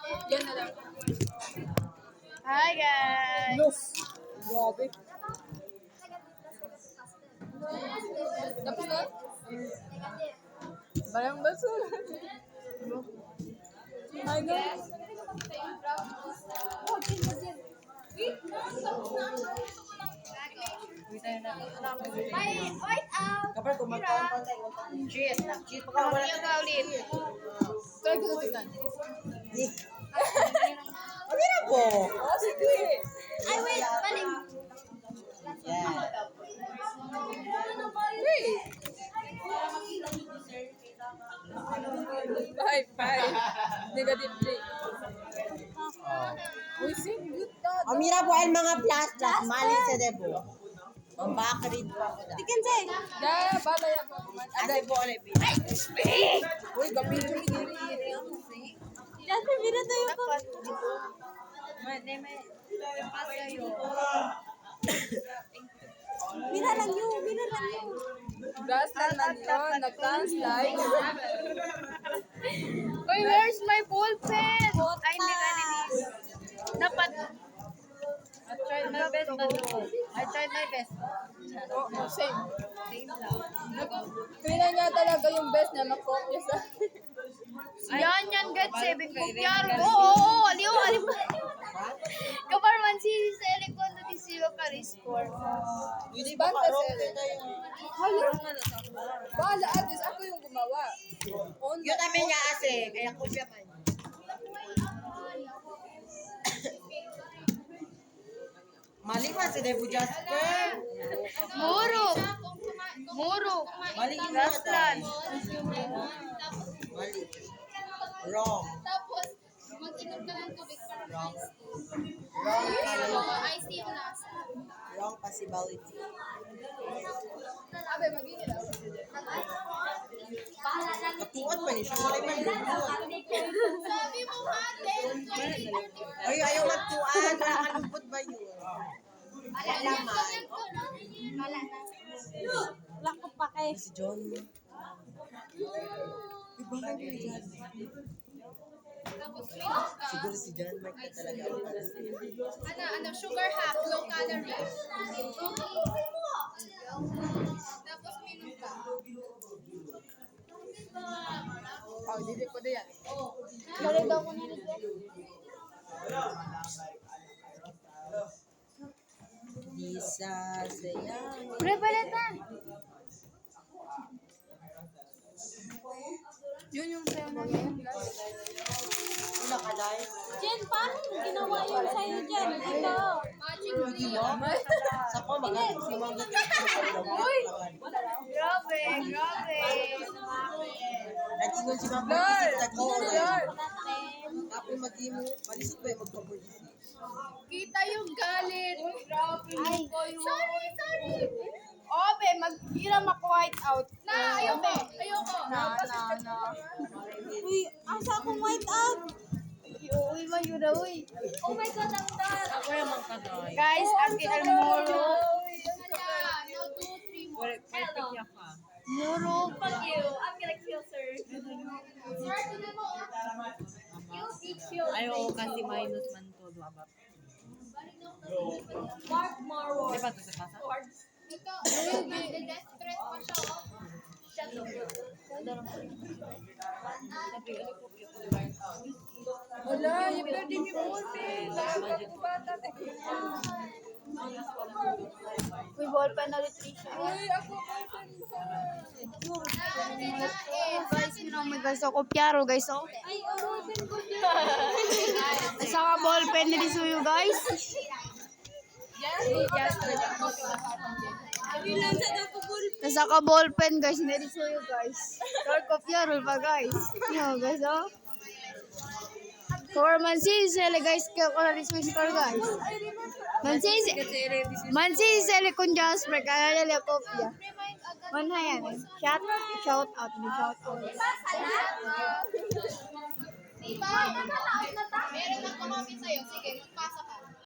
Yan na lang. Hi guys! Look. Grabe. Tapos na? Bayang basura. Ay, no. Ay, wait out! Kapag kumakain pa tayo. Cheers. Cheers. Pagkawala Yung ulit. Try ko tignan. Ano na po? Oh, sige. Ay, wait! Maling! Yeah. Wait. Bye. Negative 3. Uy, sing good dad. Amira po ay mga plastic. Mali sa debo. Ang bakarin pa ako da. Tikan say! Yeah, balay ako. Ate po ulit. Uy, gabi yung miniri. Dati, mira tayo ko. Mira lang yun. Gas lang na yun. Nag-translate. Uy, where's my ball pen? Ay, hindi ka dapat. I tried my best. Oh, same. Kailan niya talaga yung best na makopya sa... Yan, guys. Sabi ko, yaro. Oo, aliw. Kaparman si Selikon na di sila ka-score. Hindi ba karong tayo? Bahala, Adis. Ako yung gumawa. Yun namin nga ase. Kaya kopya man. Mali pa si Debo Jasper. Muro. Mali yung Last mga one. Mali. Wrong. Tapos, mag-inom ka ng tubig para Wrong. ice tea yung lasa. Wrong possibility. Abe, mag-init ako. Katuan pa niya siya. Wala man yung Sabi mo ate, Ay, ayaw magtuan. Nakakalupot ba yun? Alaman. Lako pa kay. Si John. Iba ka niya dyan. Siguro si John Mark na talaga ang para sa iyo. sugar hack, low calorie. Tapos minum ka. Oh, dili ko na yan. Balik daw ko na rin. Lisa, sayang. Pre, balatan. Yun yung sayo na yun. Wala ka dahil. Jen, paano mo ginawa yun sa'yo dyan? Ito. Magic Hindi mo? Sa ko, si Mangga. Uy! Grabe. Natingon si Mangga. Lord! Kasi tag-iwan. Lord! Tapos mag-imo. Malisod ba yung magpapulisi? Kita yung galit. Ay. Sorry. Obe, mag-iram ako white out. Na, ayoko. Uy, asa akong white out? Uy, yun na, uy. Oh my God, ang dad. Ako yung mangkanoy. Guys, ang almoro. Now, 2, 3 more. Muro. Fuck you. I'm gonna kill sir. Sir, tinan mo. Ayaw kasi minus man to, duwabap. Mark Marwo. Di ba ito sa pasa? Ito, desperate pa siya. Wala, yung pwede niyo po. Bakit ko bata? Uy, ball pen na literature. Uy, ako Guys, you know me guys, ako pyaro guys, oh. Ay, open ko dyan. Saka ball pen na disuyo guys. Saka ball pen guys, na disuyo guys. Dark of pyaro pa guys. Yo guys, oh. For Mansisele guys, kaya ko na disuyo store guys. Mansisele kung Jasper, kaya nila kopya. Mana yan eh. Shout out. Diba? Meron nang kumapit sa'yo. Sige, magpasa ka.